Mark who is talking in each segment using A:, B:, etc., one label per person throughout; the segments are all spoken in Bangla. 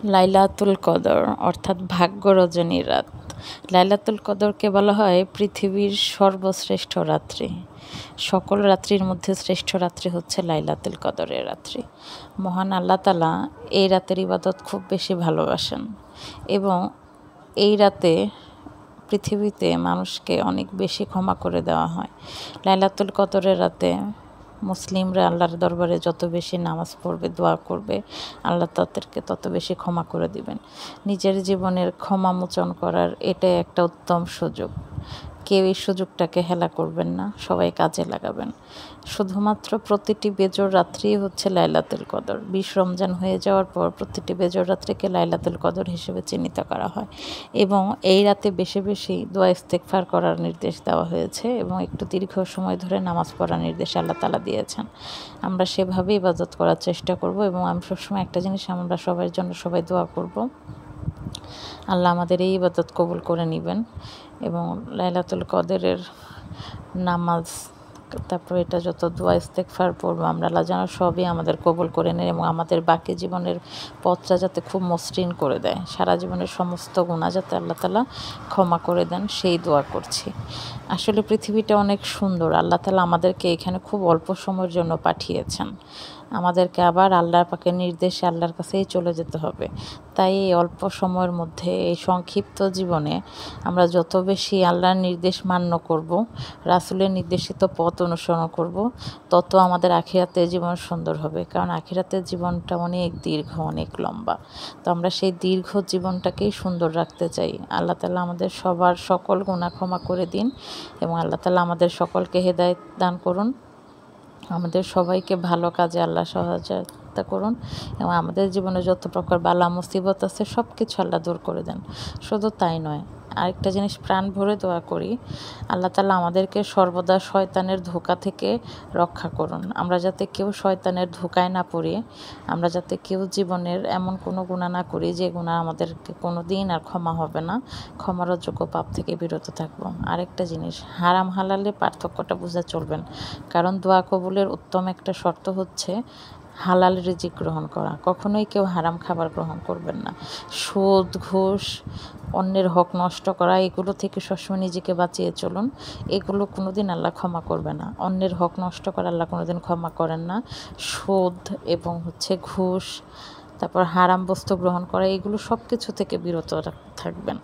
A: লাইলাতুল কদর অর্থাৎ ভাগ্য রজনীর রাত। লাইলাতুল কদরকে বলা হয় পৃথিবীর সর্বশ্রেষ্ঠ রাত্রি। সকল রাত্রির মধ্যে শ্রেষ্ঠ রাত্রি হচ্ছে লাইলাতুল কদরের রাত্রি। মহান আল্লাহ তাআলা এই রাতের ইবাদত খুব বেশি ভালোবাসেন এবং এই রাতে পৃথিবীতে মানুষকে অনেক বেশি ক্ষমা করে দেওয়া হয়। লাইলাতুল কদরের রাতে মুসলিমরা আল্লাহর দরবারে যত বেশি নামাজ পড়বে, দোয়া করবে, আল্লাহ তাদেরকে তত বেশি ক্ষমা করে দিবেন। নিজের জীবনের ক্ষমা মোচন করার এটাই একটা উত্তম সুযোগ। কেউ এই সুযোগটাকে হেলা করবেন না, সবাই কাজে লাগাবেন। শুধুমাত্র প্রতিটি বেজোর রাত্রি হচ্ছে লাইলাতুল কদর। 20 রমজান হয়ে যাওয়ার পর প্রতিটি বেজোর রাত্রিকে লাইলাতুল কদর হিসেবে চিহ্নিত করা হয় এবং এই রাতে বেশি বেশি দোয়া ইস্তেগফার করার নির্দেশ দেওয়া হয়েছে এবং একটু দীর্ঘ সময় ধরে নামাজ পড়ার নির্দেশ আল্লাহ তাআলা দিয়েছেন। আমরা সেভাবে ইবাদত করার চেষ্টা করব এবং আমি সবসময় একটা জিনিস, আমরা সবার জন্য সবাই দোয়া করব, আল্লাহ আমাদের এই ইবাদত কবুল করে নেবেন এবং লাইলাতুল কদরের নামাজ, তারপর এটা যত দোয়া ইস্তেগফার পড়বো আমরা, আল্লাহ যেন সবই আমাদের কবুল করে নেন এবং আমাদের বাকি জীবনের পথটা যাতে খুব মসৃণ করে দেয়, সারা জীবনের সমস্ত গুনাহ যাতে আল্লাহ তাআলা ক্ষমা করে দেন, সেই দোয়া করছি। আসলে পৃথিবীটা অনেক সুন্দর। আল্লাহ তাআলা আমাদেরকে এখানে খুব অল্প সময়ের জন্য পাঠিয়েছেন। আমাদেরকে আবার আল্লাহর পাকের নির্দেশে আল্লাহর কাছেই চলে যেতে হবে। তাই এই অল্প সময়ের মধ্যে, এই সংক্ষিপ্ত জীবনে আমরা যত বেশি আল্লাহর নির্দেশ মান্য করব, রাসূলের নির্দেশিত পথ অনুসরণ করব, তত আমাদের আখিরাতের জীবন সুন্দর হবে। কারণ আখিরাতের জীবনটা অনেক দীর্ঘ, অনেক লম্বা। তো আমরা সেই দীর্ঘ জীবনটাকেই সুন্দর রাখতে চাই। আল্লাহ তাআলা আমাদের সবার সকল গুনাহ ক্ষমা করে দিন এবং আল্লাহ তাআলা আমাদের সকলকে হেদায়েত দান করুন। আমাদের সবাইকে ভালো কাজে আল্লাহ সহযোগিতা করুন এবং আমাদের জীবনে যত প্রকার বালা মুসিবত আছে সব কিছু আল্লাহ দূর করে দেন। শুধু তাই নয়, আরেকটা জিনিস প্রাণ ভরে দোয়া করি, আল্লাহ তাআলা আমাদেরকে সর্বদা শয়তানের ধোঁকা থেকে রক্ষা করুন। আমরা যাতে কেউ শয়তানের ধোঁকায় না পড়ি, আমরা যাতে কেউ জীবনের এমন কোনো গুনাহ না করি যে গুনাহ আমাদেরকে কোনো দিন আর ক্ষমা হবে না, ক্ষমার অযোগ্য পাপ থেকে বিরত থাকব। আরেকটা জিনিস, হারাম হালালে পার্থক্যটা বুঝে চলবেন, কারণ দোয়া কবুলের উত্তম একটা শর্ত হচ্ছে হালাল রিজিক গ্রহণ করা। কখনোই কেউ হারাম খাবার গ্রহণ করবেন না। সুদ, ঘুষ, অন্যের হক নষ্ট করা, এগুলো থেকে সবসময় নিজেকে বাঁচিয়ে চলুন। এগুলো কোনোদিন আল্লাহ ক্ষমা করবে না। অন্যের হক নষ্ট করা আল্লাহ কোনোদিন ক্ষমা করেন না। সুদ এবং ঘুষ, তারপর হারাম বস্তু গ্রহণ করা, এগুলো সব কিছু থেকে বিরত থাকবেন।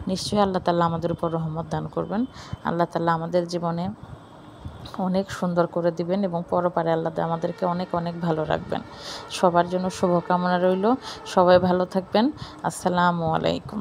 A: নিশ্চয়ই আল্লাহ তাআলা আমাদের উপর রহমত দান করবেন। আল্লাহ তাআলা আমাদের জীবনে অনেক সুন্দর করে দিবেন এবং পরপারে আল্লাহ আমাদেরকে অনেক অনেক ভালো রাখবেন। সবার জন্য শুভকামনা রইল। সবাই ভালো থাকবেন। আসসালামু আলাইকুম।